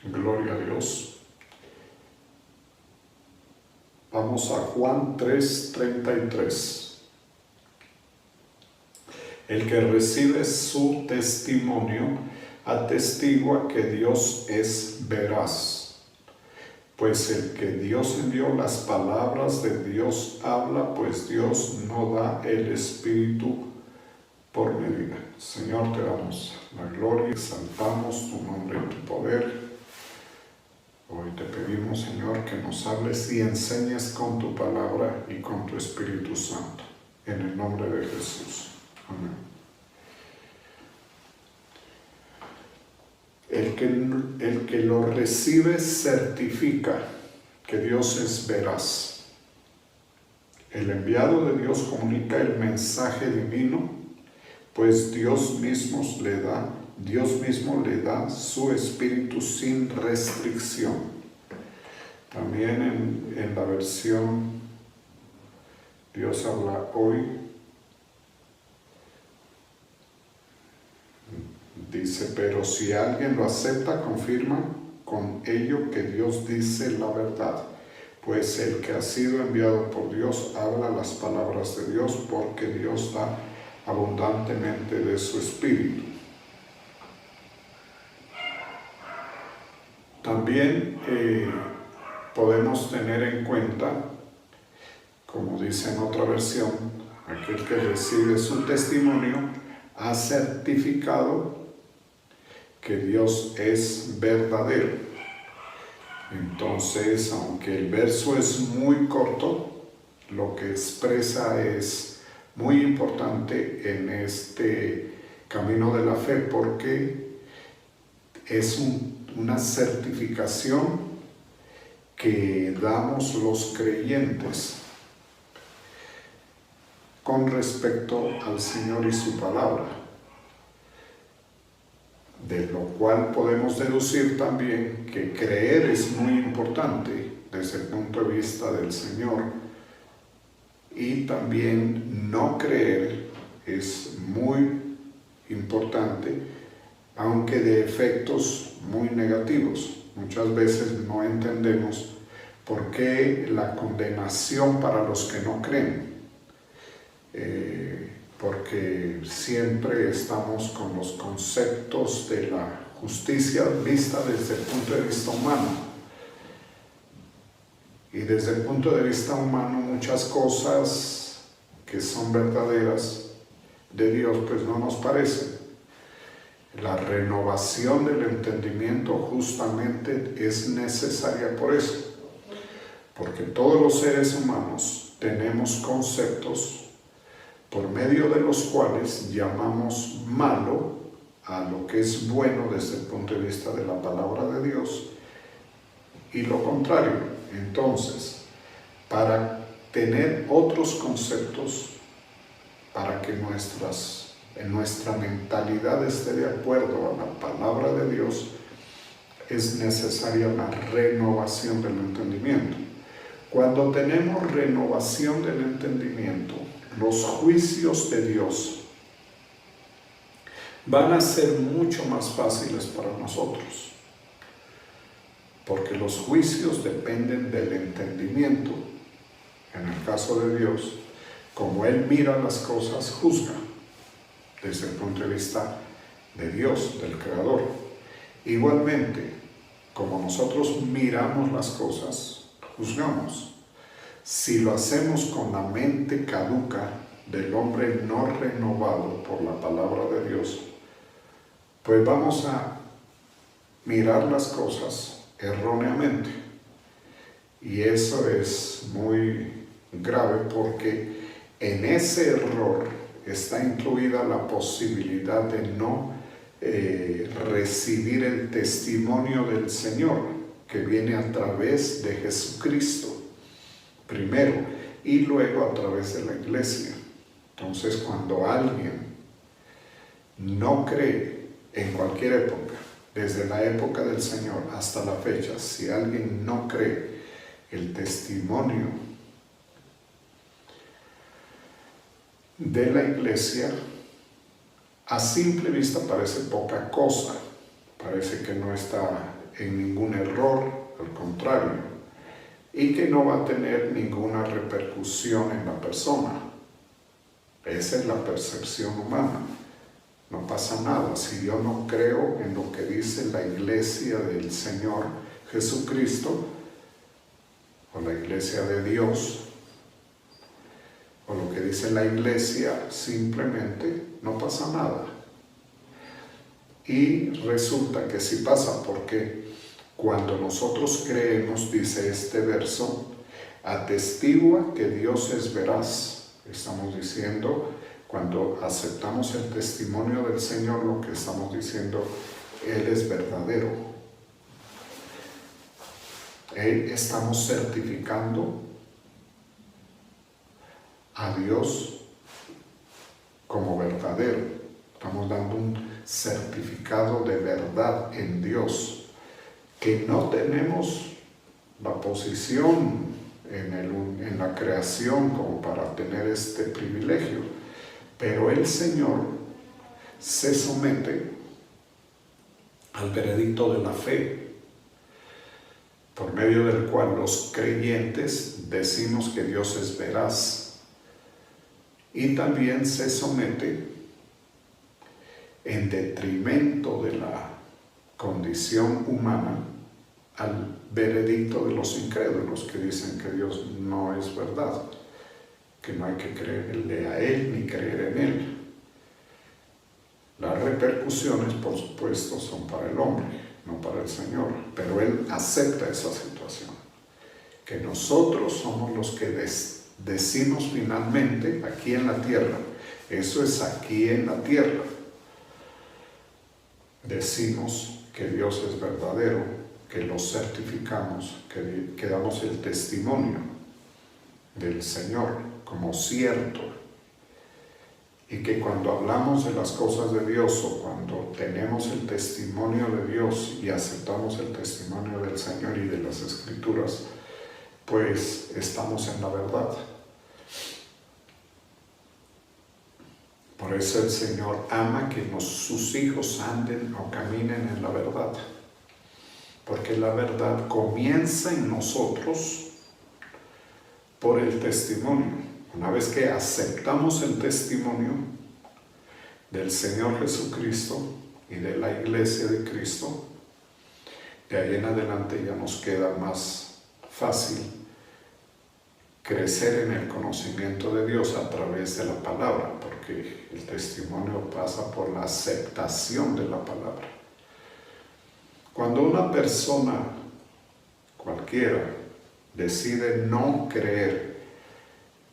Gloria a Dios. Vamos a Juan 3:33. El que recibe su testimonio atestigua que Dios es veraz. Pues el que Dios envió, las palabras de Dios habla, pues Dios no da el Espíritu por medida. Señor, te damos la gloria, exaltamos tu nombre y tu poder. Hoy te pedimos, Señor, que nos hables y enseñes con tu palabra y con tu Espíritu Santo. En el nombre de Jesús. Amén. El que lo recibe certifica que Dios es veraz. El enviado de Dios comunica el mensaje divino, pues Dios mismo le da su Espíritu sin restricción. También en la versión Dios habla hoy, dice, pero si alguien lo acepta, confirma con ello que Dios dice la verdad, pues el que ha sido enviado por Dios habla las palabras de Dios, porque Dios da abundantemente de su Espíritu. También podemos tener en cuenta, como dice en otra versión, aquel que recibe su testimonio ha certificado que Dios es verdadero. Entonces, aunque el verso es muy corto, lo que expresa es muy importante en este camino de la fe, porque es una certificación que damos los creyentes con respecto al Señor y su palabra, de lo cual podemos deducir también que creer es muy importante desde el punto de vista del Señor, y también no creer es muy importante, aunque de efectos muy negativos. Muchas veces no entendemos por qué la condenación para los que no creen. Porque siempre estamos con los conceptos de la justicia vista desde el punto de vista humano. Y desde el punto de vista humano, muchas cosas que son verdaderas de Dios pues no nos parecen. La renovación del entendimiento justamente es necesaria por eso, porque todos los seres humanos tenemos conceptos por medio de los cuales llamamos malo a lo que es bueno desde el punto de vista de la palabra de Dios, y lo contrario. Entonces, para tener otros conceptos, para que nuestra mentalidad esté de acuerdo a la palabra de Dios, es necesaria la renovación del entendimiento. Cuando tenemos renovación del entendimiento, los juicios de Dios van a ser mucho más fáciles para nosotros, porque los juicios dependen del entendimiento. En el caso de Dios, como Él mira las cosas, juzga desde el punto de vista de Dios, del Creador. Igualmente, como nosotros miramos las cosas, juzgamos. Si lo hacemos con la mente caduca del hombre no renovado por la palabra de Dios, pues vamos a mirar las cosas erróneamente. Y eso es muy grave, porque en ese error está incluida la posibilidad de no recibir el testimonio del Señor, que viene a través de Jesucristo primero y luego a través de la iglesia. Entonces, cuando alguien no cree en cualquier época, desde la época del Señor hasta la fecha, si alguien no cree el testimonio de la iglesia, a simple vista parece poca cosa, parece que no está en ningún error, al contrario, y que no va a tener ninguna repercusión en la persona. Esa es la percepción humana. No pasa nada. Si yo no creo en lo que dice la iglesia del Señor Jesucristo, o la iglesia de Dios, o lo que dice la iglesia, simplemente no pasa nada. Y resulta que sí pasa, porque cuando nosotros creemos, dice este verso, atestigua que Dios es veraz. Estamos diciendo, cuando aceptamos el testimonio del Señor, lo que estamos diciendo, Él es verdadero. Estamos certificando a Dios como verdadero. Estamos dando un certificado de verdad en Dios, que no tenemos la posición en la creación como para tener este privilegio, pero el Señor se somete al veredicto de la fe, por medio del cual los creyentes decimos que Dios es veraz, y también se somete en detrimento de la condición humana al veredicto de los incrédulos que dicen que Dios no es verdad, que no hay que creerle a Él ni creer en Él. Las repercusiones, por supuesto, son para el hombre, no para el Señor, pero Él acepta esa situación, que nosotros somos los que decimos finalmente aquí en la tierra. Eso es aquí en la tierra. Decimos que Dios es verdadero, que lo certificamos, que damos el testimonio del Señor como cierto, y que cuando hablamos de las cosas de Dios o cuando tenemos el testimonio de Dios y aceptamos el testimonio del Señor y de las Escrituras, pues estamos en la verdad. Por eso el Señor ama que sus hijos anden o caminen en la verdad, porque la verdad comienza en nosotros por el testimonio. Una vez que aceptamos el testimonio del Señor Jesucristo y de la iglesia de Cristo, de ahí en adelante ya nos queda más fácil crecer en el conocimiento de Dios a través de la palabra, porque el testimonio pasa por la aceptación de la palabra. Cuando una persona cualquiera decide no creer,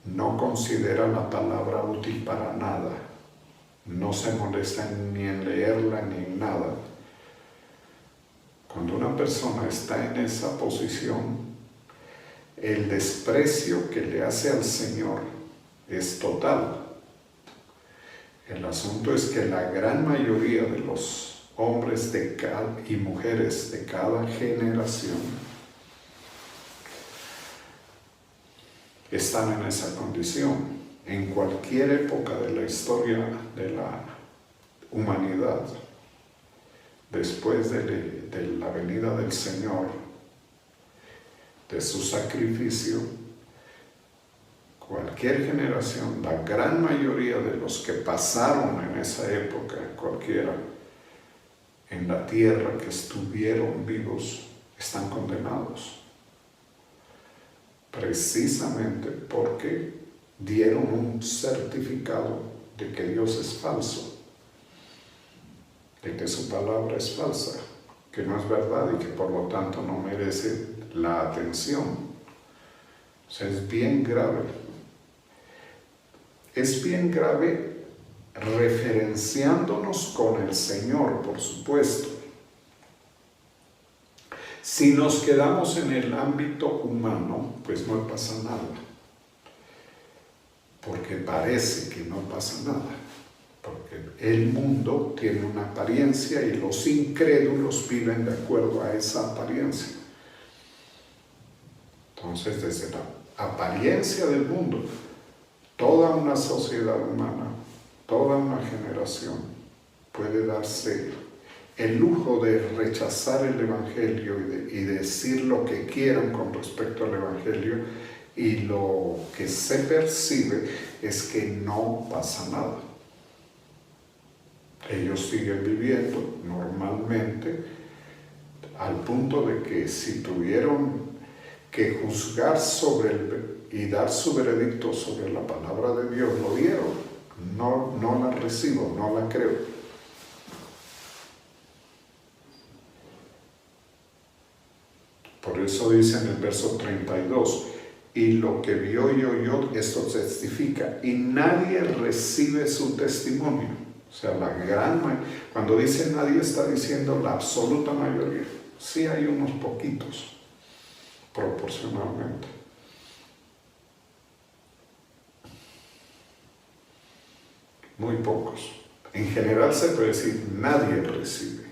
no considera la palabra útil para nada, no se molesta ni en leerla ni en nada, cuando una persona está en esa posición, el desprecio que le hace al Señor es total. El asunto es que la gran mayoría de los hombres y mujeres de cada generación están en esa condición. En cualquier época de la historia de la humanidad, después de la venida del Señor, de su sacrificio, cualquier generación, la gran mayoría de los que pasaron en esa época, cualquiera, en la tierra, que estuvieron vivos, están condenados. Precisamente porque dieron un certificado de que Dios es falso, de que su palabra es falsa, que no es verdad y que por lo tanto no merece la atención. O sea, es bien grave. Es bien grave referenciándonos con el Señor, por supuesto. Si nos quedamos en el ámbito humano, pues no pasa nada, porque parece que no pasa nada, porque el mundo tiene una apariencia y los incrédulos viven de acuerdo a esa apariencia. Entonces, desde la apariencia del mundo, toda una sociedad humana, toda una generación puede darse el lujo de rechazar el Evangelio y decir lo que quieran con respecto al Evangelio, y lo que se percibe es que no pasa nada. Ellos siguen viviendo normalmente, al punto de que si tuvieron que juzgar y dar su veredicto sobre la palabra de Dios, lo dieron. No la recibo, no la creo. Por eso dice en el verso 32, y lo que vio y oyó, esto testifica, y nadie recibe su testimonio. O sea, cuando dice nadie, está diciendo la absoluta mayoría. Sí hay unos poquitos, proporcionalmente. Muy pocos. En general se puede decir nadie recibe.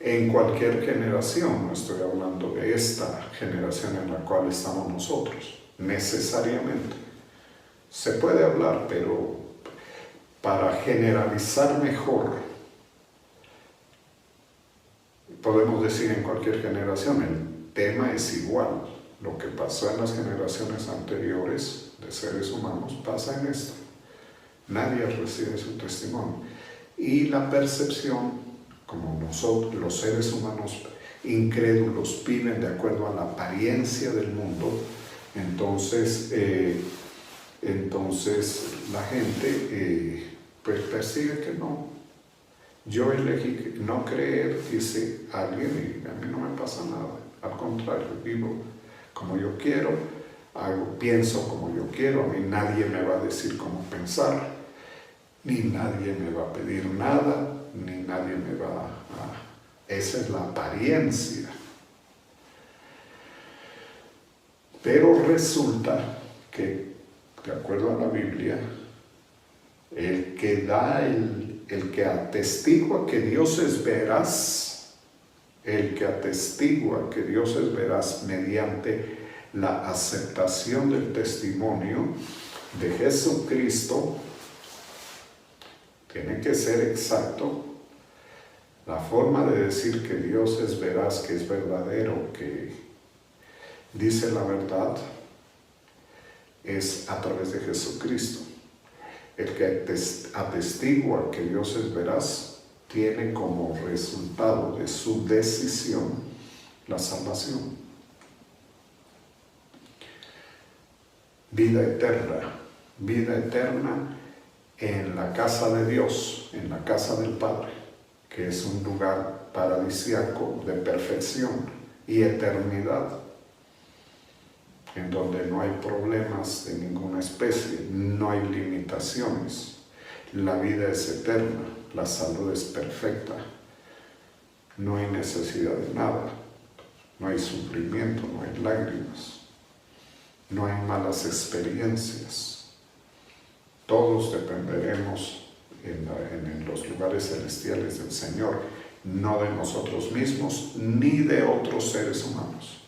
En cualquier generación, no estoy hablando de esta generación en la cual estamos nosotros, necesariamente. Se puede hablar, pero para generalizar mejor, podemos decir en cualquier generación, el tema es igual. Lo que pasó en las generaciones anteriores de seres humanos pasa en esto. Nadie recibe su testimonio. Y la percepción, como nosotros, los seres humanos incrédulos, viven de acuerdo a la apariencia del mundo, entonces la gente pues percibe que no. Yo elegí no creer, dice alguien, y a mí no me pasa nada. Al contrario, vivo como yo quiero, pienso como yo quiero, a mí nadie me va a decir cómo pensar, ni nadie me va a pedir nada, ni nadie me va a... Esa es la apariencia. Pero resulta que, de acuerdo a la Biblia, el que atestigua que Dios es veraz, mediante la aceptación del testimonio de Jesucristo, tiene que ser exacto. La forma de decir que Dios es veraz, que es verdadero, que dice la verdad, es a través de Jesucristo. El que atestigua que Dios es veraz tiene como resultado de su decisión la salvación. Vida eterna en la casa de Dios, en la casa del Padre, que es un lugar paradisíaco de perfección y eternidad, en donde no hay problemas de ninguna especie, no hay limitaciones, la vida es eterna, la salud es perfecta, no hay necesidad de nada, no hay sufrimiento, no hay lágrimas, no hay malas experiencias. Todos dependeremos en los lugares celestiales del Señor, no de nosotros mismos ni de otros seres humanos.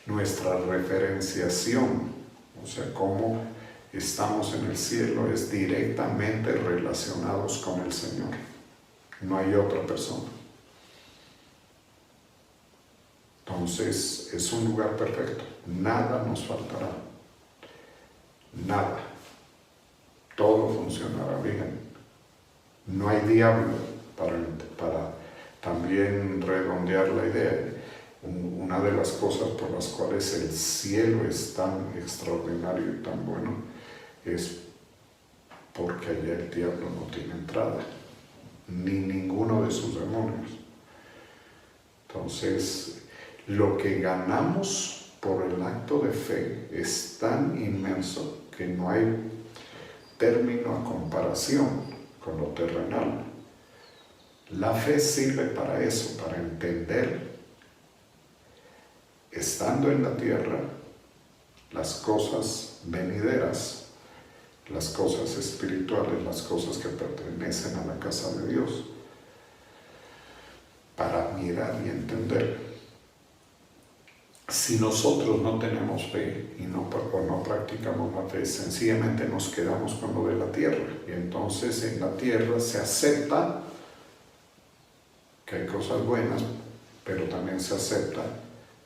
Nuestra referenciación, o sea, cómo estamos en el cielo, es directamente relacionados con el Señor. No hay otra persona. Entonces, es un lugar perfecto. Nada nos faltará. Nada. Todo funcionará bien. No hay diablo, para también redondear la idea. Una de las cosas por las cuales el cielo es tan extraordinario y tan bueno es porque allá el diablo no tiene entrada, ni ninguno de sus demonios. Entonces, lo que ganamos por el acto de fe es tan inmenso que no hay término a comparación con lo terrenal. La fe sirve para eso, para entender, estando en la tierra, las cosas venideras, las cosas espirituales, las cosas que pertenecen a la casa de Dios, para mirar y entender. Si nosotros no tenemos fe o no practicamos la fe, sencillamente nos quedamos con lo de la tierra. Y entonces en la tierra se acepta que hay cosas buenas, pero también se acepta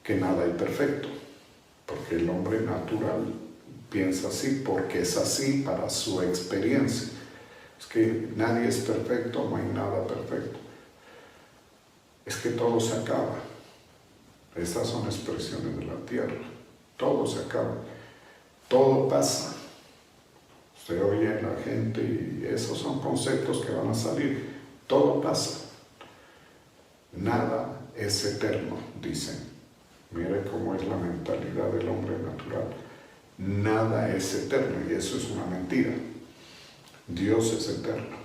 que nada hay perfecto, porque el hombre natural piensa así, porque es así para su experiencia. Es que nadie es perfecto, no hay nada perfecto. Es que todo se acaba. Estas son expresiones de la tierra. Todo se acaba. Todo pasa. Usted oye a la gente y esos son conceptos que van a salir. Todo pasa. Nada es eterno, dicen. Mire cómo es la mentalidad del hombre natural. Nada es eterno y eso es una mentira. Dios es eterno.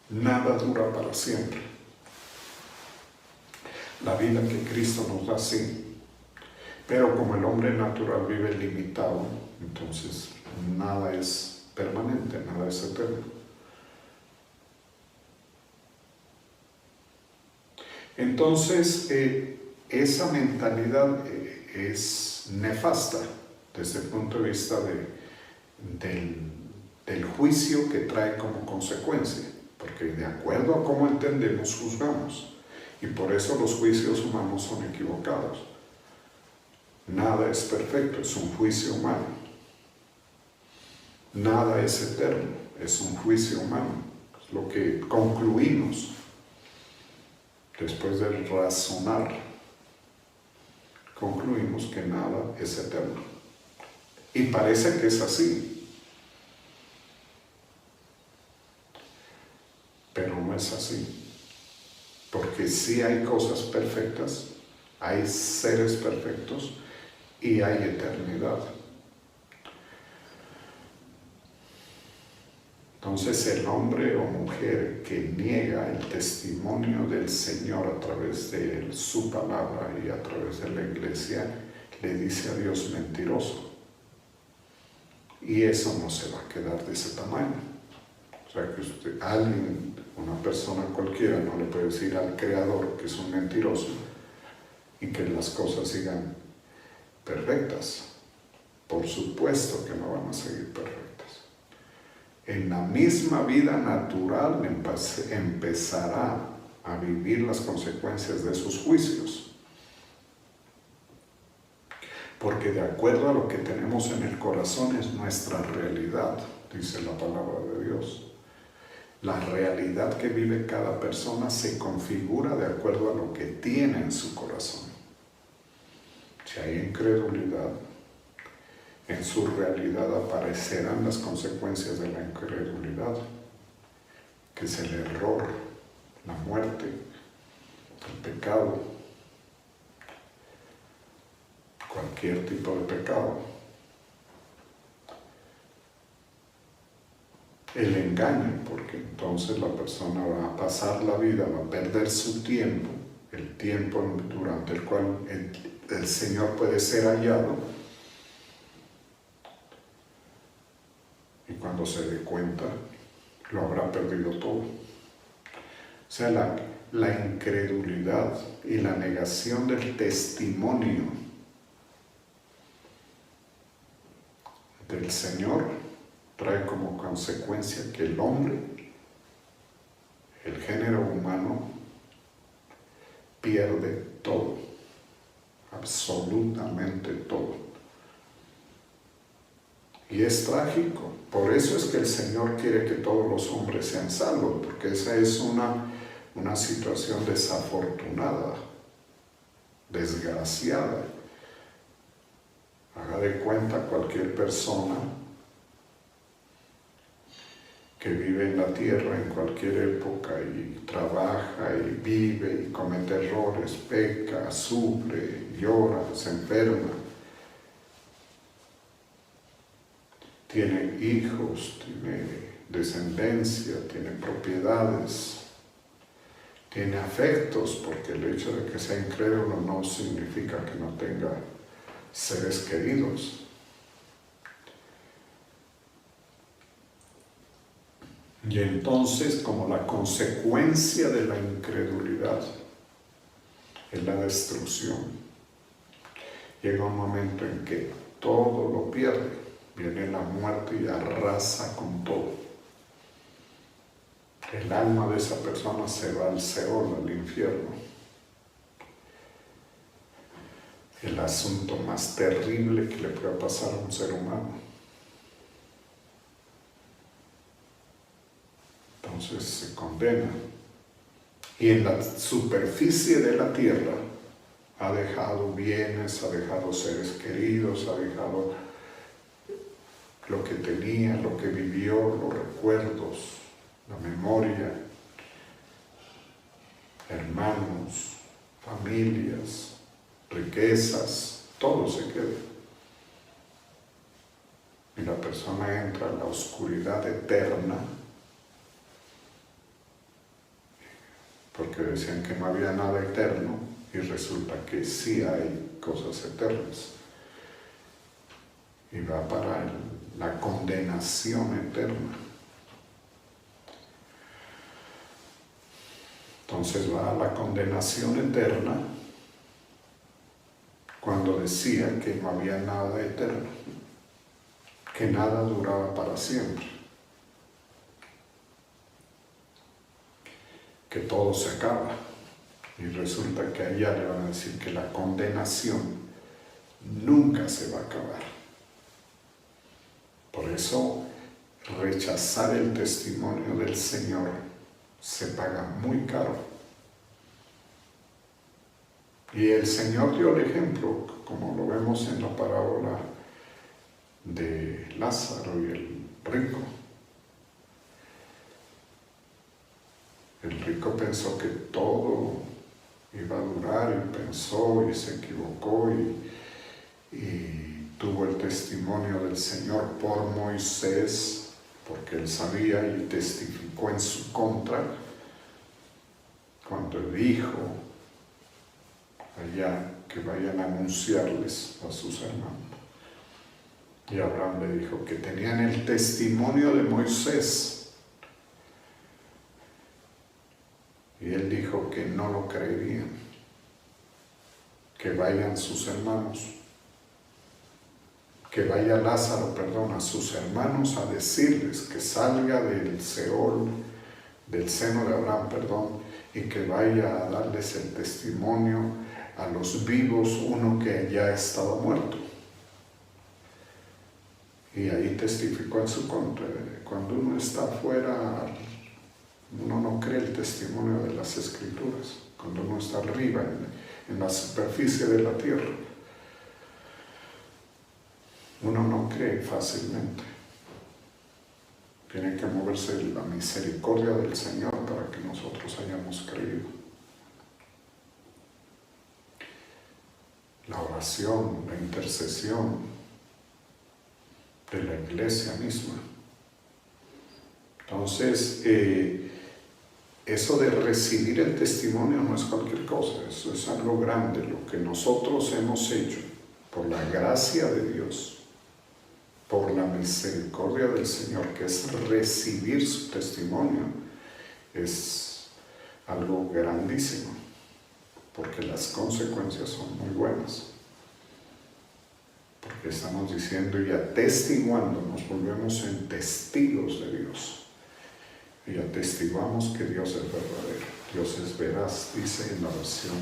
Nada dura para siempre. La vida que Cristo nos da, sí. Pero como el hombre natural vive limitado, entonces nada es permanente, nada es eterno. Entonces, esa mentalidad es nefasta desde el punto de vista del juicio que trae como consecuencia, porque de acuerdo a cómo entendemos, juzgamos, y por eso los juicios humanos son equivocados. Nada es perfecto, es un juicio humano. Nada es eterno, es un juicio humano. Es lo que concluimos después de razonar. Concluimos que nada es eterno. Y parece que es así. Pero no es así. Porque sí hay cosas perfectas, hay seres perfectos y hay eternidad. Entonces el hombre o mujer que niega el testimonio del Señor a través de su palabra y a través de la iglesia, le dice a Dios mentiroso. Y eso no se va a quedar de ese tamaño. O sea que alguien, una persona cualquiera, no le puede decir al Creador que es un mentiroso y que las cosas sigan perfectas. Por supuesto que no van a seguir perfectas. En la misma vida natural empezará a vivir las consecuencias de sus juicios. Porque de acuerdo a lo que tenemos en el corazón es nuestra realidad, dice la palabra de Dios. La realidad que vive cada persona se configura de acuerdo a lo que tiene en su corazón. Si hay incredulidad, en su realidad aparecerán las consecuencias de la incredulidad, que es el error, la muerte, el pecado, cualquier tipo de pecado, el engaño, porque entonces la persona va a pasar la vida, va a perder su tiempo, el tiempo durante el cual el Señor puede ser hallado. Y cuando se dé cuenta, lo habrá perdido todo. O sea, la incredulidad y la negación del testimonio del Señor trae como consecuencia que el hombre, el género humano, pierde todo, absolutamente todo. Y es trágico. Por eso es que el Señor quiere que todos los hombres sean salvos, porque esa es una situación desafortunada, desgraciada. Haga de cuenta cualquier persona que vive en la tierra en cualquier época y trabaja y vive y comete errores, peca, sufre, llora, se enferma. Tiene hijos, tiene descendencia, tiene propiedades, tiene afectos, porque el hecho de que sea incrédulo no significa que no tenga seres queridos. Y entonces, como la consecuencia de la incredulidad es la destrucción, llega un momento en que todo lo pierde. Viene la muerte y arrasa con todo. el alma de esa persona se va al Seol, al infierno. El asunto más terrible que le pueda pasar a un ser humano. Entonces se condena. Y en la superficie de la tierra ha dejado bienes, ha dejado seres queridos, ha dejado lo que tenía, lo que vivió, los recuerdos, la memoria, hermanos, familias, riquezas, todo se queda. Y la persona entra en la oscuridad eterna, porque decían que no había nada eterno, y resulta que sí hay cosas eternas. Y va para la condenación eterna. Entonces va a la condenación eterna cuando decía que no había nada eterno, que nada duraba para siempre, que todo se acaba. Y resulta que allá le van a decir que la condenación nunca se va a acabar. Por eso, rechazar el testimonio del Señor se paga muy caro. Y el Señor dio el ejemplo, como lo vemos en la parábola de Lázaro y el rico. El rico pensó que todo iba a durar y pensó y se equivocó y tuvo el testimonio del Señor por Moisés, porque él sabía y testificó en su contra cuando dijo allá que vayan a anunciarles a sus hermanos. Y Abraham le dijo que tenían el testimonio de Moisés. Y él dijo que no lo creerían, que vayan sus hermanos, que vaya Lázaro, a sus hermanos a decirles que salga del Seol, del seno de Abraham, y que vaya a darles el testimonio a los vivos, uno que ya estaba muerto. Y ahí testificó en su contra. Cuando uno está afuera, uno no cree el testimonio de las Escrituras. Cuando uno está arriba, en la superficie de la tierra, uno no cree fácilmente. Tiene que moverse la misericordia del Señor para que nosotros hayamos creído. La oración, la intercesión de la iglesia misma. Entonces, eso de recibir el testimonio no es cualquier cosa, eso es algo grande, lo que nosotros hemos hecho por la gracia de Dios, por la misericordia del Señor, que es recibir su testimonio, es algo grandísimo, porque las consecuencias son muy buenas. Porque estamos diciendo y atestiguando, nos volvemos en testigos de Dios. Y atestiguamos que Dios es verdadero, Dios es veraz, dice en la versión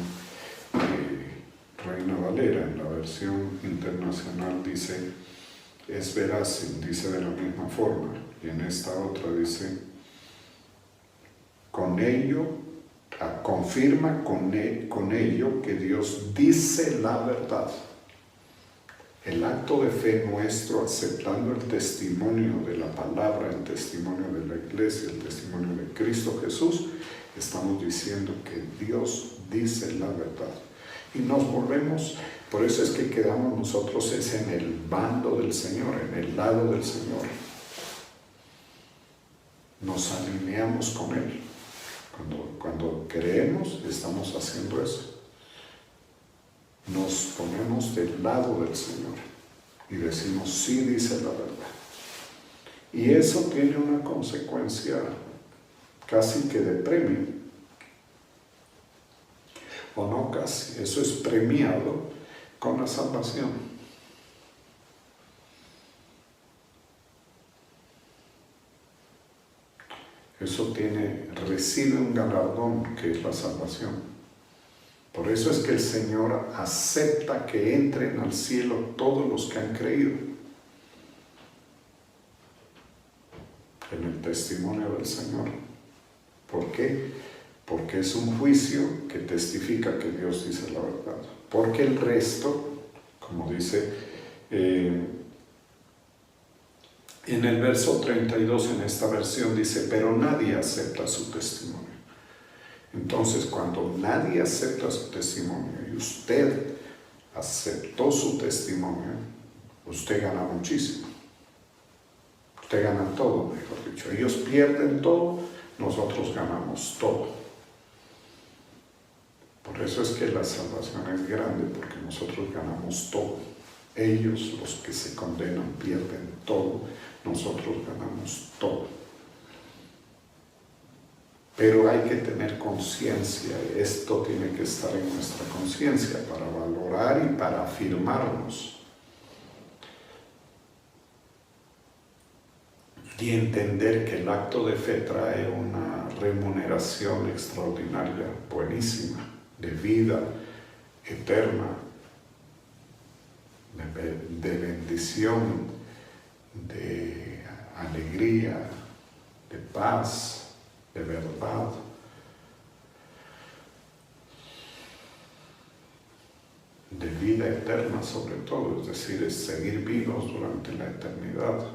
Reina Valera, en la versión internacional dice es veraz, dice de la misma forma, y en esta otra dice con ello, confirma con ello que Dios dice la verdad. El acto de fe nuestro, aceptando el testimonio de la palabra, el testimonio de la iglesia, el testimonio de Cristo Jesús, estamos diciendo que Dios dice la verdad. Y nos volvemos, por eso es que quedamos nosotros en el bando del Señor, en el lado del Señor. Nos alineamos con Él. Cuando creemos, estamos haciendo eso. Nos ponemos del lado del Señor y decimos, sí dice la verdad. Y eso tiene una consecuencia casi que de premio. O no casi, eso es premiado con la salvación. eso recibe un galardón que es la salvación. Por eso es que el Señor acepta que entren al cielo todos los que han creído en el testimonio del Señor. ¿Por qué? Porque es un juicio que testifica que Dios dice la verdad. Porque el resto, como dice en el verso 32 en esta versión, dice, pero nadie acepta su testimonio. Entonces, cuando nadie acepta su testimonio y usted aceptó su testimonio, usted gana muchísimo. Usted gana todo, mejor dicho. Ellos pierden todo, nosotros ganamos todo. Por eso es que la salvación es grande, porque nosotros ganamos todo. Ellos, los que se condenan, pierden todo. Nosotros ganamos todo. Pero hay que tener conciencia, esto tiene que estar en nuestra conciencia para valorar y para afirmarnos. Y entender que el acto de fe trae una remuneración extraordinaria, buenísima, de vida eterna, de bendición, de alegría, de paz, de verdad. De vida eterna sobre todo, es decir, es seguir vivos durante la eternidad,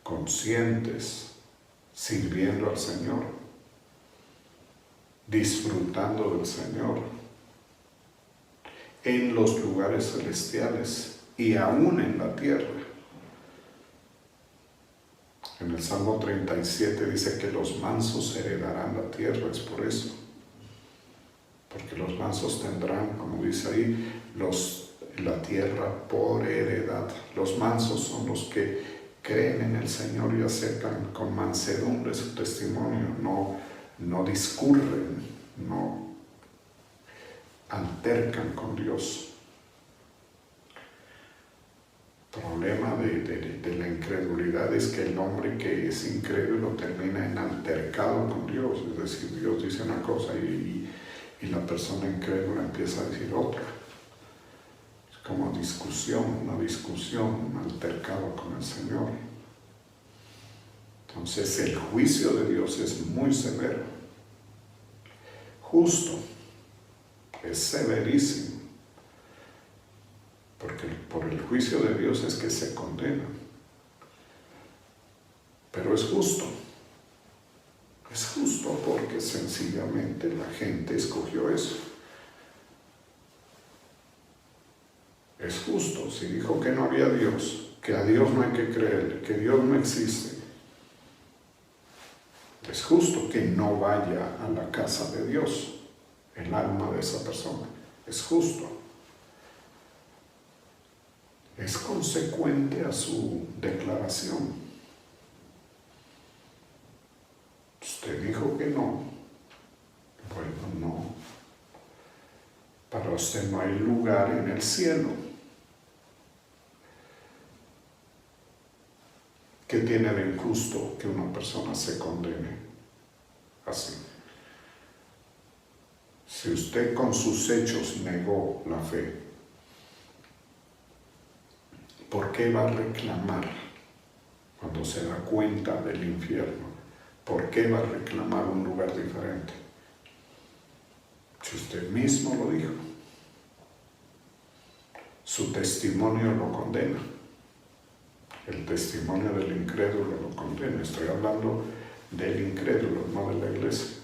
conscientes, sirviendo al Señor, disfrutando del Señor, en los lugares celestiales y aún en la tierra. En el Salmo 37 dice que los mansos heredarán la tierra, es por eso. Porque los mansos tendrán, como dice ahí, la tierra por heredad. Los mansos son los que creen en el Señor y aceptan con mansedumbre su testimonio, no discurren, no altercan con Dios. El problema de la incredulidad es que el hombre que es incrédulo termina en altercado con Dios, es decir, Dios dice una cosa y la persona incrédula empieza a decir otra. Es como una discusión, un altercado con el Señor. Entonces el juicio de Dios es muy severo, justo, es severísimo. Porque por el juicio de Dios es que se condena. Pero es justo. Es justo porque sencillamente la gente escogió eso. Es justo. Si dijo que no había Dios, que a Dios no hay que creer, que Dios no existe, es justo que no vaya a la casa de Dios el alma de esa persona. Es justo. Es consecuente a su declaración. Usted dijo que no. Bueno, no. Para usted no hay lugar en el cielo. ¿Qué tiene de injusto que una persona se condene así? Si usted con sus hechos negó la fe, ¿por qué va a reclamar cuando se da cuenta del infierno? ¿Por qué va a reclamar un lugar diferente? Si usted mismo lo dijo, su testimonio lo condena. El testimonio del incrédulo lo condena. Estoy hablando del incrédulo, no de la iglesia.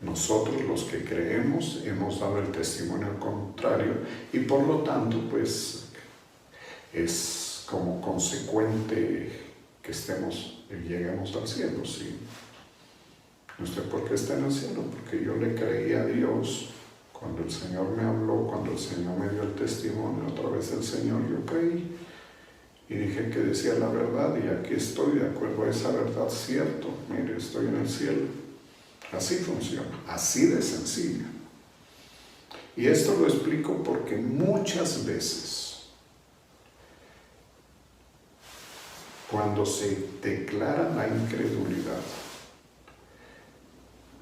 Nosotros los que creemos hemos dado el testimonio contrario y por lo tanto pues es como consecuente que lleguemos al cielo, ¿sí? ¿Y usted por qué está en el cielo? Porque yo le creí a Dios cuando el Señor me habló, cuando el Señor me dio el testimonio a través del Señor, yo creí y dije que decía la verdad y aquí estoy de acuerdo a esa verdad, cierto, mire, estoy en el cielo. Así funciona, así de sencillo. Y esto lo explico porque muchas veces, Cuando se declara la incredulidad,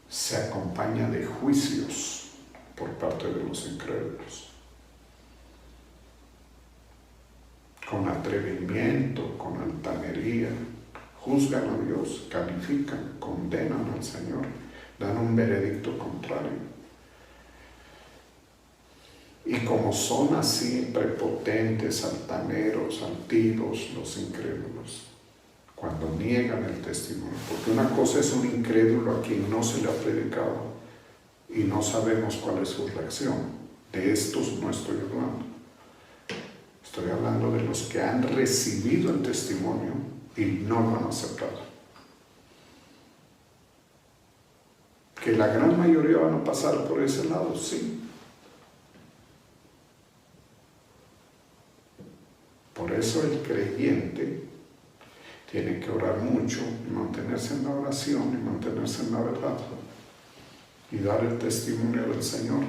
se acompaña de juicios por parte de los incrédulos. Con atrevimiento, con altanería, juzgan a Dios, califican, condenan al Señor, dan un veredicto contrario. Y como son así prepotentes, altaneros, altivos, los incrédulos, cuando niegan el testimonio, porque una cosa es un incrédulo a quien no se le ha predicado y no sabemos cuál es su reacción. De estos no estoy hablando. Estoy hablando de los que han recibido el testimonio y no lo han aceptado. Que la gran mayoría van a pasar por ese lado, sí. Por eso el creyente tiene que orar mucho y mantenerse en la oración y mantenerse en la verdad y dar el testimonio del Señor,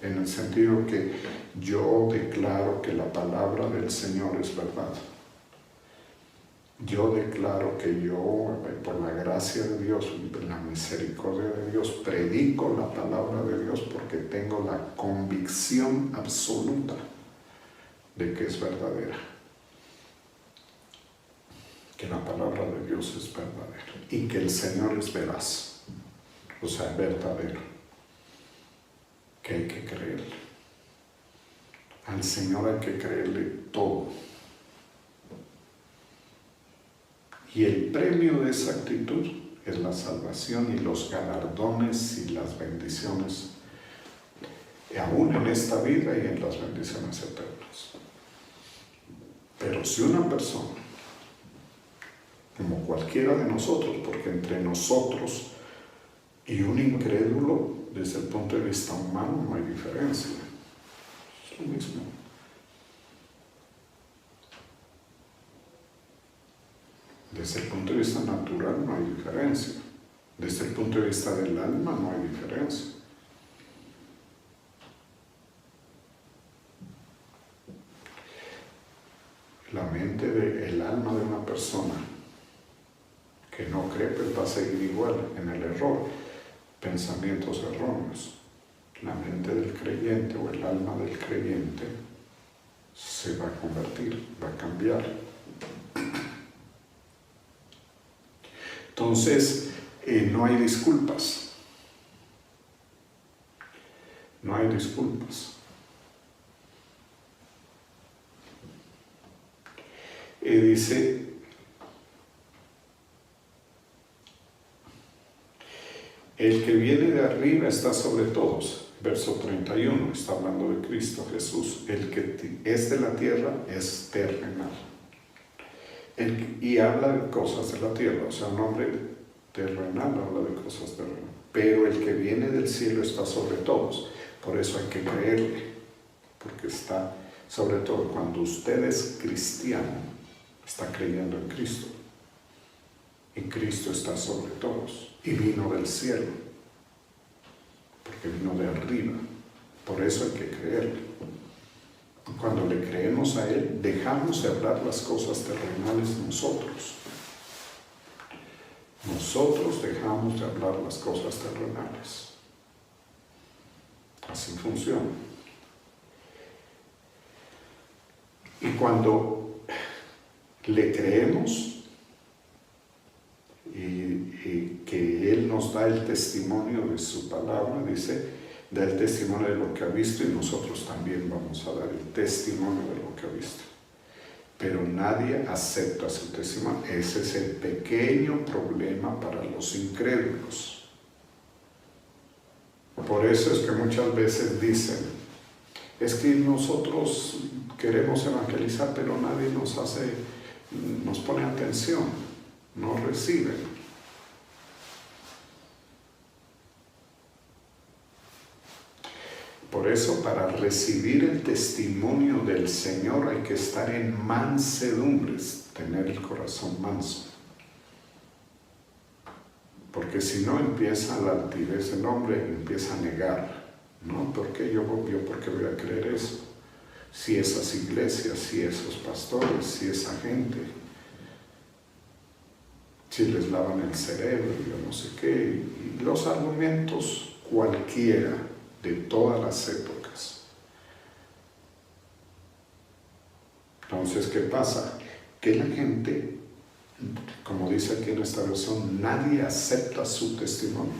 en el sentido que yo declaro que la palabra del Señor es verdad. Yo declaro que yo, por la gracia de Dios y por la misericordia de Dios, predico la palabra de Dios porque tengo la convicción absoluta de que es verdadera. Que la palabra de Dios es verdadera y que el Señor es veraz, o sea, verdadero, que hay que creerle. Al Señor hay que creerle todo. Y el premio de esa actitud es la salvación y los galardones y las bendiciones, aún en esta vida y en las bendiciones eternas. Pero si una persona, como cualquiera de nosotros, porque entre nosotros y un incrédulo, desde el punto de vista humano, no hay diferencia. Es lo mismo. Desde el punto de vista natural no hay diferencia. Desde el punto de vista del alma no hay diferencia. La mente el alma de una persona que no cree, pues va a seguir igual en el error, pensamientos erróneos. La mente del creyente o el alma del creyente se va a convertir, va a cambiar. Entonces, no hay disculpas. No hay disculpas. Dice, el que viene de arriba está sobre todos. Verso 31, está hablando de Cristo Jesús. El que es de la tierra es terrenal. Y habla de cosas de la tierra, o sea, un hombre terrenal habla de cosas terrenales. Pero el que viene del cielo está sobre todos. Por eso hay que creerle, porque está sobre todo. Cuando usted es cristiano, está creyendo en Cristo. Y Cristo está sobre todos. Y vino del cielo, porque vino de arriba. Por eso hay que creerle. Cuando le creemos a Él, dejamos de hablar las cosas terrenales nosotros. Nosotros dejamos de hablar las cosas terrenales. Así funciona. Y cuando le creemos y que Él nos da el testimonio de su palabra, dice, da el testimonio de lo que ha visto y nosotros también vamos a dar el testimonio de lo que ha visto. Pero nadie acepta su testimonio. Ese es el pequeño problema para los incrédulos. Por eso es que muchas veces dicen, es que nosotros queremos evangelizar, pero nadie nos pone atención, no reciben. Por eso, para recibir el testimonio del Señor hay que estar en mansedumbres, tener el corazón manso. Porque si no, empieza la altivez del hombre, empieza a negar. ¿No? ¿Por qué yo por qué voy a creer eso? Si esas iglesias, si esos pastores, si esa gente, si les lavan el cerebro, yo no sé qué, y los argumentos cualquiera de todas las épocas. Entonces, ¿qué pasa? Que la gente, como dice aquí en esta versión, nadie acepta su testimonio.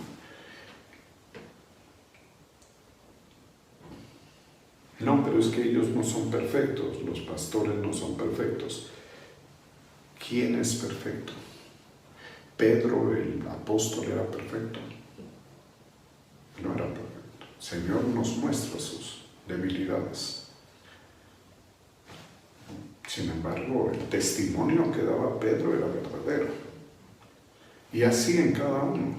No, pero es que ellos no son perfectos, los pastores no son perfectos. ¿Quién es perfecto? Pedro, el apóstol, era perfecto. No era perfecto. El Señor nos muestra sus debilidades. Sin embargo, el testimonio que daba Pedro era verdadero. Y así en cada uno.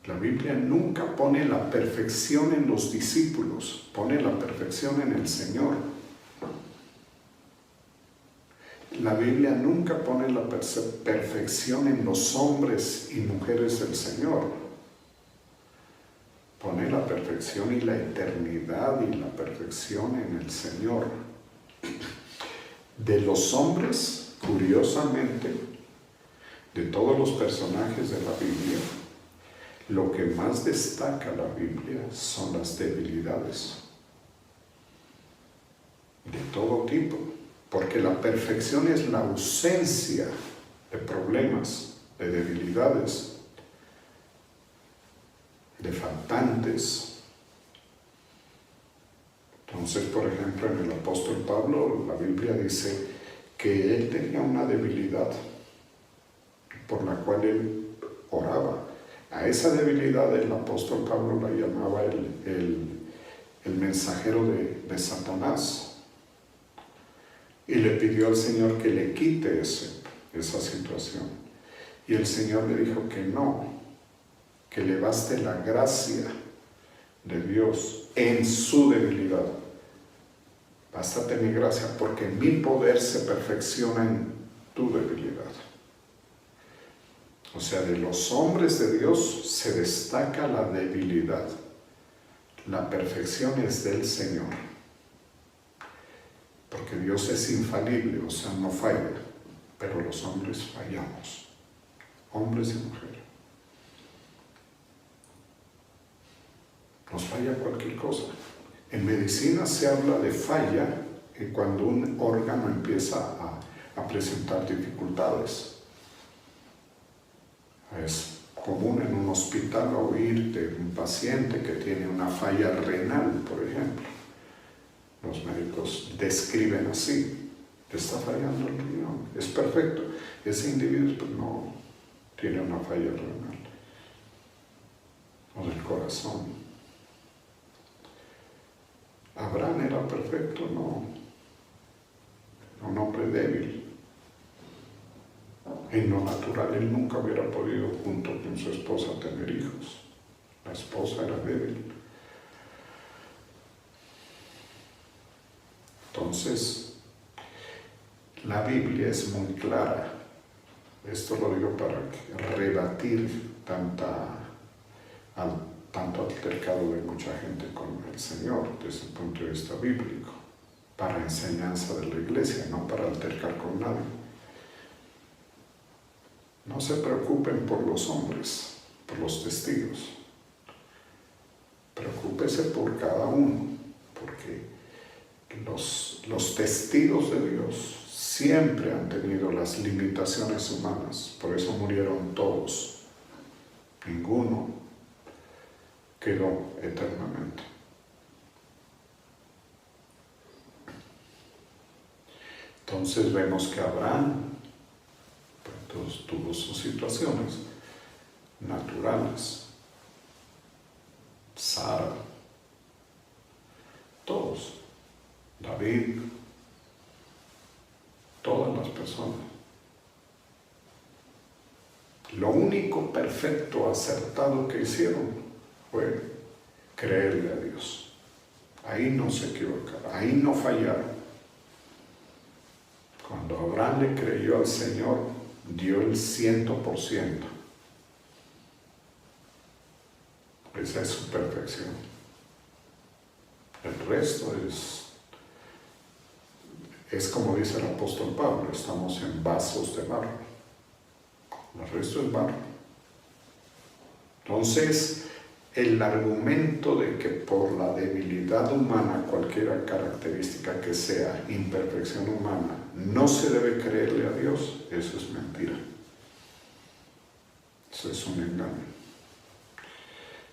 La Biblia nunca pone la perfección en los discípulos, pone la perfección en el Señor. La Biblia nunca pone la perfección en los hombres y mujeres del Señor. Pone la perfección y la eternidad y la perfección en el Señor. De los hombres, curiosamente, de todos los personajes de la Biblia, lo que más destaca la Biblia son las debilidades. De todo tipo. Porque la perfección es la ausencia de problemas, de debilidades, de faltantes. Entonces, por ejemplo, en el apóstol Pablo, la Biblia dice que él tenía una debilidad por la cual él oraba. A esa debilidad el apóstol Pablo la llamaba el mensajero de Satanás. Y le pidió al Señor que le quite esa situación. Y el Señor le dijo que no, que le baste la gracia de Dios en su debilidad. Bástate mi gracia, porque mi poder se perfecciona en tu debilidad. O sea, de los hombres de Dios se destaca la debilidad. La perfección es del Señor. Porque Dios es infalible, o sea, no falla, pero los hombres fallamos, hombres y mujeres. Nos falla cualquier cosa. En medicina se habla de falla cuando un órgano empieza a presentar dificultades. Es común en un hospital oír de un paciente que tiene una falla renal, por ejemplo. Los médicos describen así, te está fallando el riñón, es perfecto. Ese individuo no tiene una falla renal o del corazón. Abraham era perfecto, no, un hombre débil. En lo natural él nunca hubiera podido junto con su esposa tener hijos. La esposa era débil. Entonces, la Biblia es muy clara. Esto lo digo para rebatir tanto altercado de mucha gente con el Señor desde el punto de vista bíblico, para enseñanza de la iglesia, no para altercar con nadie. No se preocupen por los hombres, por los testigos. Preocúpese por cada uno, porque los testigos de Dios siempre han tenido las limitaciones humanas, por eso murieron todos. Ninguno quedó eternamente. Entonces vemos que Abraham pues, tuvo sus situaciones naturales. Sara, todos. David, todas las personas. Lo único perfecto, acertado que hicieron fue creerle a Dios. Ahí no se equivocaron, ahí no fallaron. Cuando Abraham le creyó al Señor, dio el 100%. Esa es su perfección. El resto es como dice el apóstol Pablo, estamos en vasos de barro. El resto es barro. Entonces, el argumento de que por la debilidad humana, cualquier característica que sea, imperfección humana, no se debe creerle a Dios, eso es mentira. Eso es un engaño.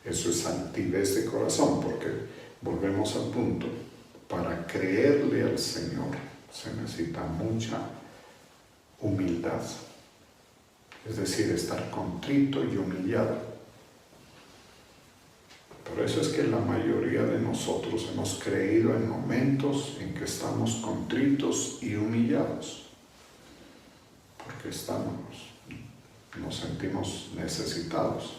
Eso es altivez de corazón, porque volvemos al punto, para creerle al Señor se necesita mucha humildad, es decir, estar contrito y humillado. Por eso es que la mayoría de nosotros hemos creído en momentos en que estamos contritos y humillados, porque nos sentimos necesitados.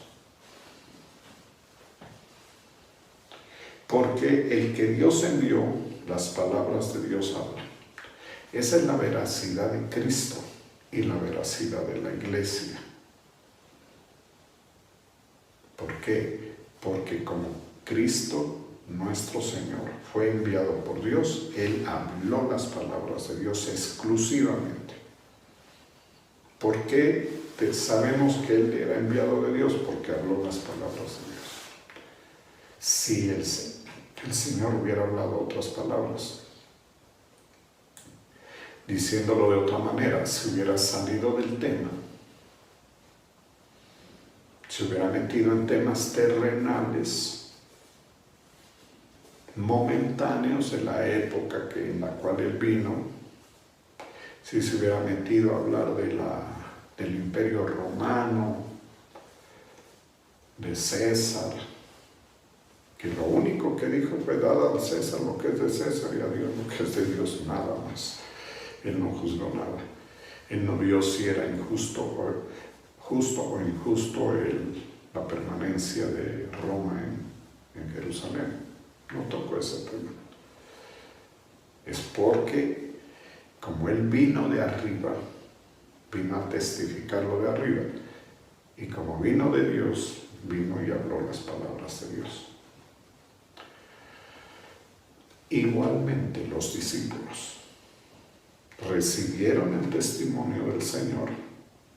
Porque el que Dios envió, las palabras de Dios hablan. Esa es la veracidad de Cristo y la veracidad de la iglesia. ¿Por qué? Porque como Cristo, nuestro Señor, fue enviado por Dios, Él habló las palabras de Dios exclusivamente. ¿Por qué sabemos que Él era enviado de Dios? Porque habló las palabras de Dios. Si el Señor hubiera hablado otras palabras, diciéndolo de otra manera, si hubiera salido del tema, se hubiera metido en temas terrenales, momentáneos de la época en la cual Él vino, si se hubiera metido a hablar del Imperio Romano, de César, que lo único que dijo fue: dad al César lo que es de César y a Dios lo que es de Dios, nada más. Él no juzgó nada. Él no vio si era justo o injusto la permanencia de Roma en Jerusalén. No tocó ese tema. Es porque, como Él vino de arriba, vino a testificar lo de arriba, y como vino de Dios, vino y habló las palabras de Dios. Igualmente los discípulos recibieron el testimonio del Señor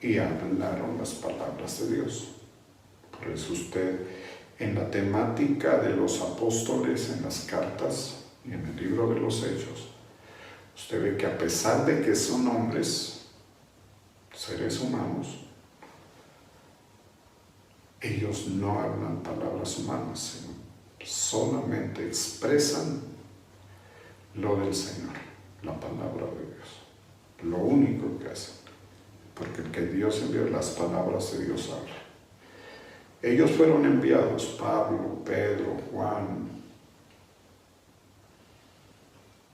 y hablaron las palabras de Dios. Por eso usted, en la temática de los apóstoles, en las cartas y en el libro de los Hechos, usted ve que a pesar de que son hombres, seres humanos, ellos no hablan palabras humanas, sino solamente expresan lo del Señor, la palabra de Dios. Lo único que hacen. Porque el que Dios envió, las palabras de Dios habla. Ellos fueron enviados, Pablo, Pedro, Juan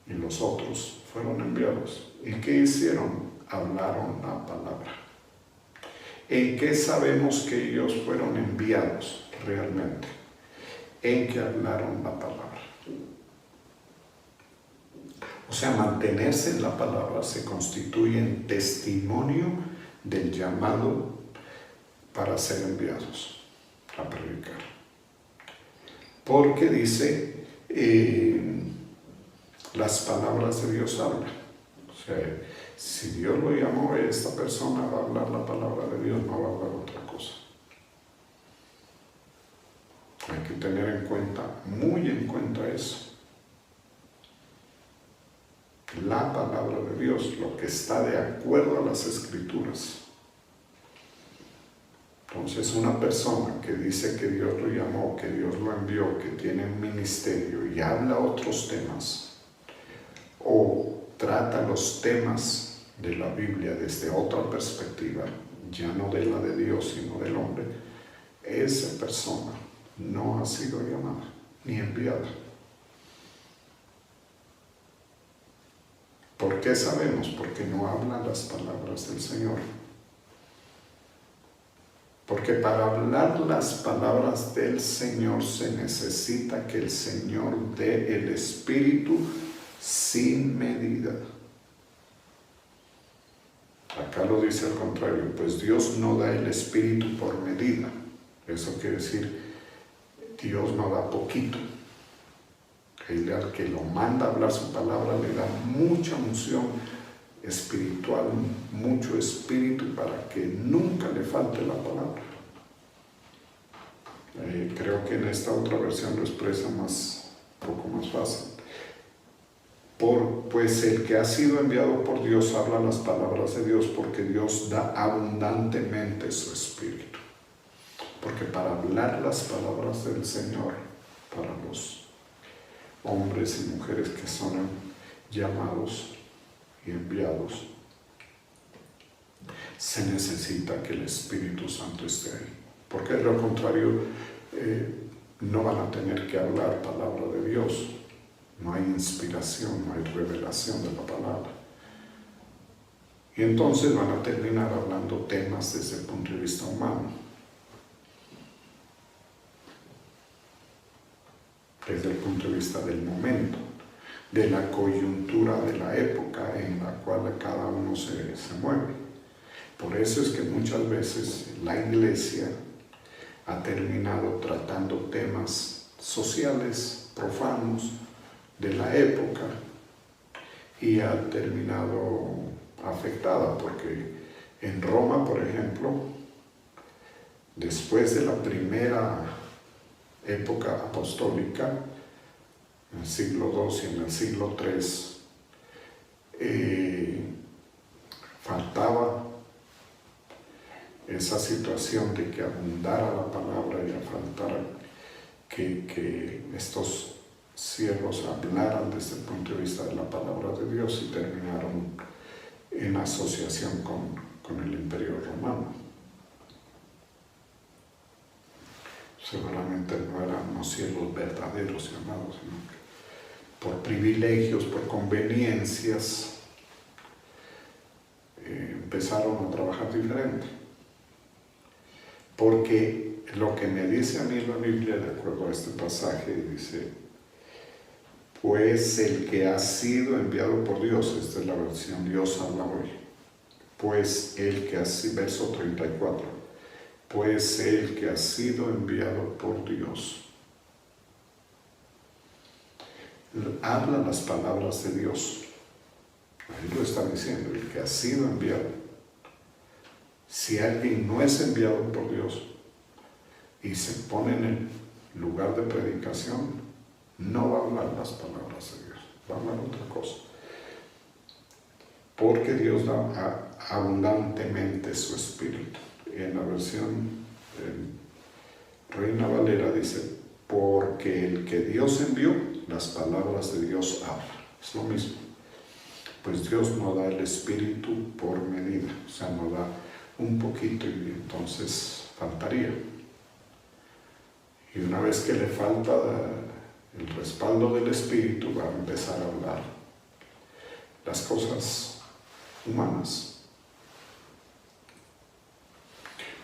y los otros fueron enviados. ¿Y qué hicieron? Hablaron la palabra. ¿En qué sabemos que ellos fueron enviados realmente? En que hablaron la palabra. O sea, mantenerse en la palabra se constituye en testimonio del llamado para ser enviados a predicar. Porque dice, las palabras de Dios hablan. O sea, si Dios lo llamó, esta persona va a hablar la palabra de Dios, no va a hablar otra cosa. Hay que tener en cuenta, muy en cuenta eso. La palabra de Dios, lo que está de acuerdo a las Escrituras. Entonces, una persona que dice que Dios lo llamó, que Dios lo envió, que tiene un ministerio y habla otros temas, o trata los temas de la Biblia desde otra perspectiva, ya no de la de Dios, sino del hombre, esa persona no ha sido llamada ni enviada. ¿Por qué sabemos? Porque no hablan las palabras del Señor. Porque para hablar las palabras del Señor se necesita que el Señor dé el Espíritu sin medida. Acá lo dice al contrario, pues Dios no da el Espíritu por medida. Eso quiere decir, Dios no da poquito. Él al que lo manda a hablar su palabra le da mucha unción espiritual, mucho espíritu para que nunca le falte la palabra. Creo que en esta otra versión lo expresa un poco más fácil. Pues el que ha sido enviado por Dios habla las palabras de Dios, porque Dios da abundantemente su espíritu. Porque para hablar las palabras del Señor, para los hombres y mujeres que son llamados y enviados, se necesita que el Espíritu Santo esté ahí. Porque de lo contrario, no van a tener que hablar palabra de Dios. No hay inspiración, no hay revelación de la palabra. Y entonces van a terminar hablando temas desde el punto de vista humano. Desde el punto de vista del momento, de la coyuntura de la época en la cual cada uno se mueve. Por eso es que muchas veces la iglesia ha terminado tratando temas sociales, profanos, de la época, y ha terminado afectada, porque en Roma, por ejemplo, después de la primera época apostólica, en el siglo II y en el siglo III, faltaba esa situación de que abundara la palabra y faltara que estos siervos hablaran desde el punto de vista de la palabra de Dios, y terminaron en asociación con el Imperio Romano. Seguramente no eran unos siervos verdaderos llamados, sino que por privilegios, por conveniencias, empezaron a trabajar diferente. Porque lo que me dice a mí la Biblia, de acuerdo a este pasaje, dice: pues el que ha sido enviado por Dios, esta es la versión Dios habla hoy, pues el que ha sido, verso 34, pues el que ha sido enviado por Dios, habla las palabras de Dios. Ahí lo está diciendo, el que ha sido enviado. Si alguien no es enviado por Dios y se pone en el lugar de predicación, no va a hablar las palabras de Dios, va a hablar otra cosa. Porque Dios da abundantemente su espíritu. En la versión Reina Valera dice: porque el que Dios envió, las palabras de Dios hablan. Es lo mismo. Pues Dios no da el espíritu por medida, o sea, no da un poquito y entonces faltaría. Y una vez que le falta el respaldo del espíritu, va a empezar a hablar las cosas humanas.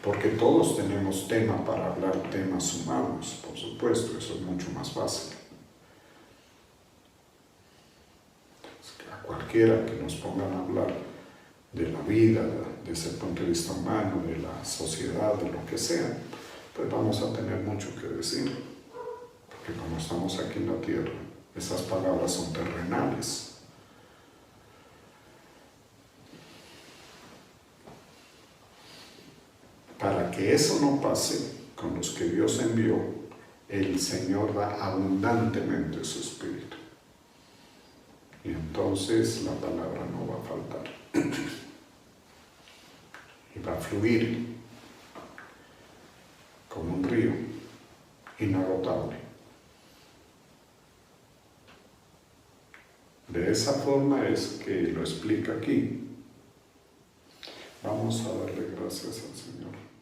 Porque todos tenemos tema para hablar temas humanos, por supuesto, eso es mucho más fácil. A cualquiera que nos pongan a hablar de la vida, desde el punto de vista humano, de la sociedad, de lo que sea, pues vamos a tener mucho que decir. Porque como estamos aquí en la tierra, esas palabras son terrenales. Para que eso no pase con los que Dios envió, el Señor da abundantemente su espíritu. Y entonces la palabra no va a faltar. Y va a fluir como un río, inagotable. De esa forma es que lo explica aquí. Vamos a darle gracias al Señor.